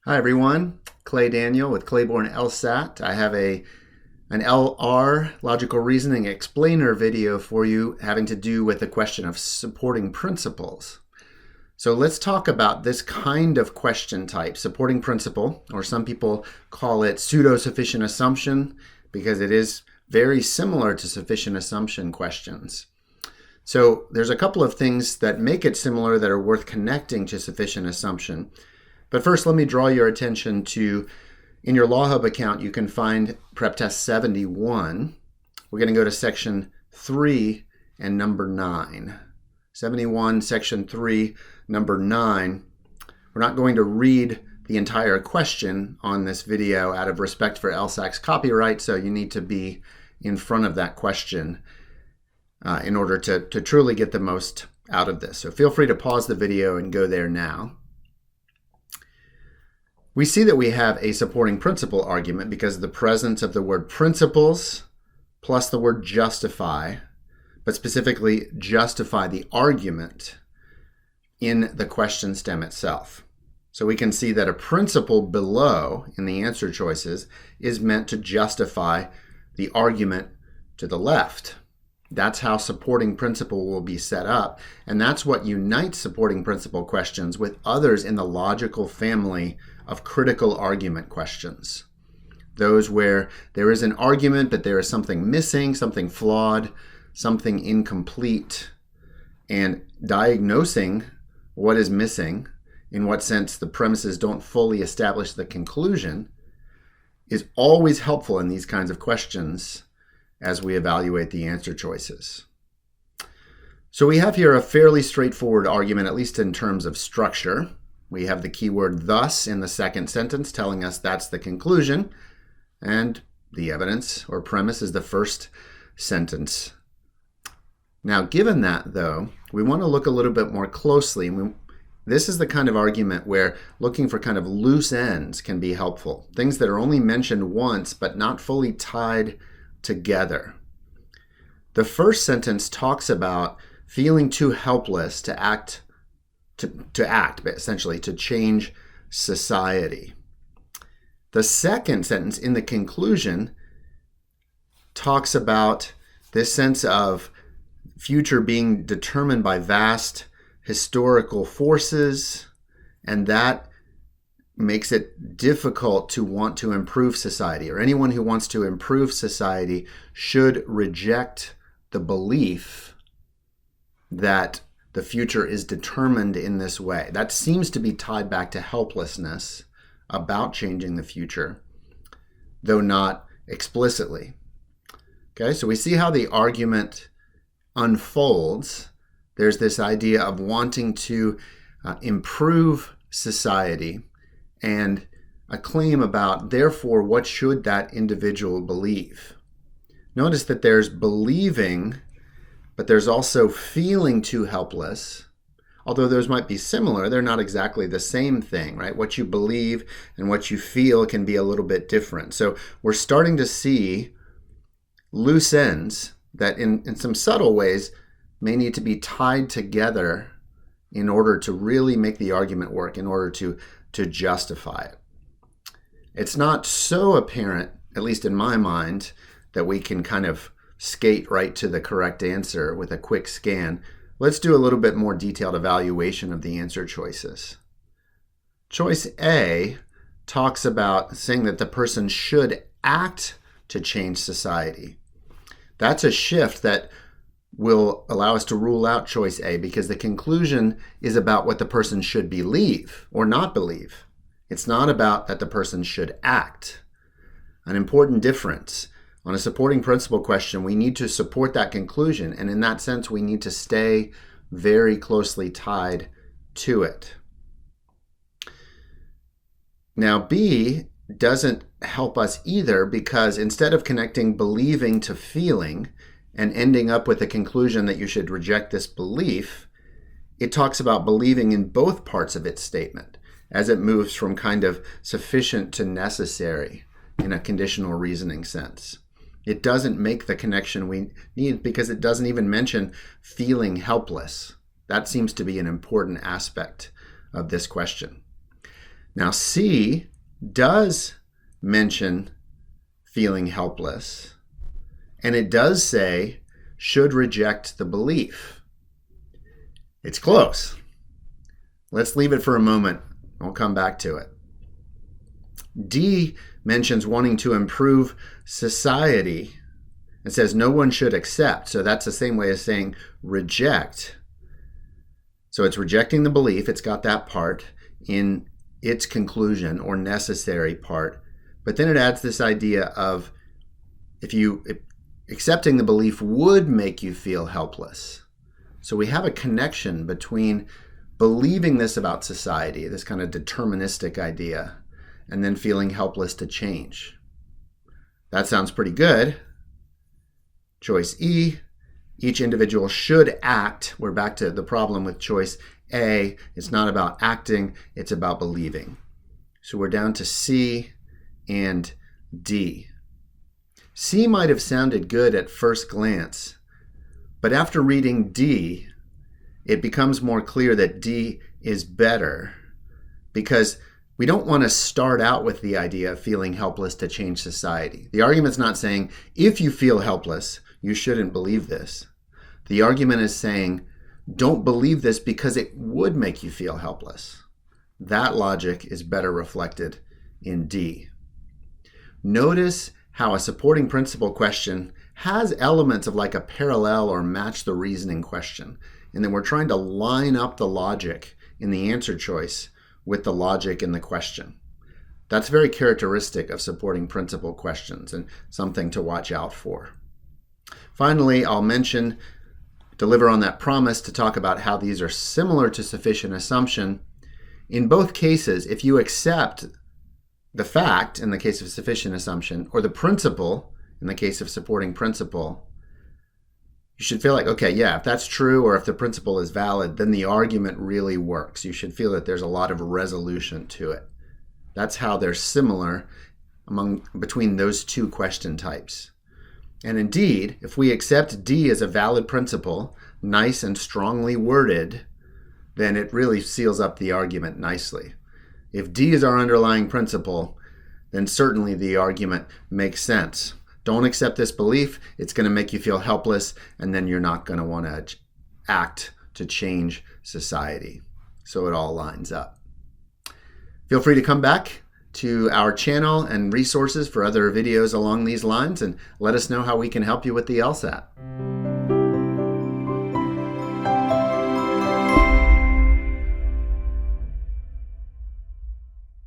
Hi everyone, Clay Daniel with Clayborne LSAT. I have an LR Logical Reasoning Explainer video for you having to do with the question of supporting principles. So let's talk about this kind of question type, supporting principle, or some people call it pseudo-sufficient assumption because it is very similar to sufficient assumption questions. So there's a couple of things that make it similar that are worth connecting to sufficient assumption. But first, let me draw your attention to, in your LawHub account, you can find Prep Test 71. We're going to go to Section 3 and number 9. 71, Section 3, number 9. We're not going to read the entire question on this video out of respect for LSAC's copyright, so you need to be in front of that question in order to truly get the most out of this. So feel free to pause the video and go there now. We see that we have a supporting principle argument because of the presence of the word principles plus the word justify, but specifically justify the argument in the question stem itself. So we can see that a principle below in the answer choices is meant to justify the argument to the left. That's how supporting principle will be set up, and that's what unites supporting principle questions with others in the logical family of critical argument questions. Those where there is an argument, but there is something missing, something flawed, something incomplete, and diagnosing what is missing, in what sense the premises don't fully establish the conclusion, is always helpful in these kinds of questions as we evaluate the answer choices. So we have here a fairly straightforward argument, at least in terms of structure. We have the keyword thus in the second sentence telling us that's the conclusion, and the evidence or premise is the first sentence. Now, given that, though, we want to look a little bit more closely. This is the kind of argument where looking for kind of loose ends can be helpful. Things that are only mentioned once but not fully tied together. The first sentence talks about feeling too helpless to act, essentially, to change society. The second sentence in the conclusion talks about this sense of future being determined by vast historical forces, and that makes it difficult to want to improve society, or anyone who wants to improve society should reject the belief that the future is determined in this way. That seems to be tied back to helplessness about changing the future, though not explicitly. Okay, so we see how the argument unfolds. There's this idea of wanting to improve society, and a claim about, therefore, what should that individual believe? Notice that there's believing, but there's also feeling too helpless. Although those might be similar, they're not exactly the same thing, right? What you believe and what you feel can be a little bit different. So we're starting to see loose ends that in some subtle ways may need to be tied together in order to really make the argument work, in order to justify it. It's not so apparent, at least in my mind, that we can kind of skate right to the correct answer with a quick scan. Let's do a little bit more detailed evaluation of the answer choices. Choice A talks about saying that the person should act to change society. That's a shift that will allow us to rule out choice A because the conclusion is about what the person should believe or not believe. It's not about that the person should act. An important difference. On a supporting principle question, we need to support that conclusion, and in that sense, we need to stay very closely tied to it. Now, B doesn't help us either because instead of connecting believing to feeling and ending up with the conclusion that you should reject this belief, it talks about believing in both parts of its statement as it moves from kind of sufficient to necessary in a conditional reasoning sense. It doesn't make the connection we need because it doesn't even mention feeling helpless. That seems to be an important aspect of this question. Now, C does mention feeling helpless, and it does say should reject the belief. It's close. Let's leave it for a moment. I'll come back to it. D mentions wanting to improve society. It says no one should accept. So that's the same way as saying reject. So it's rejecting the belief. It's got that part in its conclusion or necessary part. But then it adds this idea of if accepting the belief would make you feel helpless. So we have a connection between believing this about society, this kind of deterministic idea, and then feeling helpless to change. That sounds pretty good. Choice E, each individual should act. We're back to the problem with choice A. It's not about acting, it's about believing. So we're down to C and D. C might have sounded good at first glance, but after reading D, it becomes more clear that D is better, because we don't want to start out with the idea of feeling helpless to change society. The argument's not saying, if you feel helpless, you shouldn't believe this. The argument is saying, don't believe this because it would make you feel helpless. That logic is better reflected in D. Notice how a supporting principle question has elements of like a parallel or match the reasoning question. And then we're trying to line up the logic in the answer choice with the logic in the question. That's very characteristic of supporting principle questions and something to watch out for. Finally, I'll deliver on that promise to talk about how these are similar to sufficient assumption. In both cases, if you accept the fact in the case of sufficient assumption or the principle in the case of supporting principle, you should feel like, okay, yeah, if that's true or if the principle is valid, then the argument really works. You should feel that there's a lot of resolution to it. That's how they're similar between those two question types. And indeed, if we accept D as a valid principle, nice and strongly worded, then it really seals up the argument nicely. If D is our underlying principle, then certainly the argument makes sense. Don't accept this belief. It's going to make you feel helpless, and then you're not going to want to act to change society. So it all lines up. Feel free to come back to our channel and resources for other videos along these lines, and let us know how we can help you with the LSAT.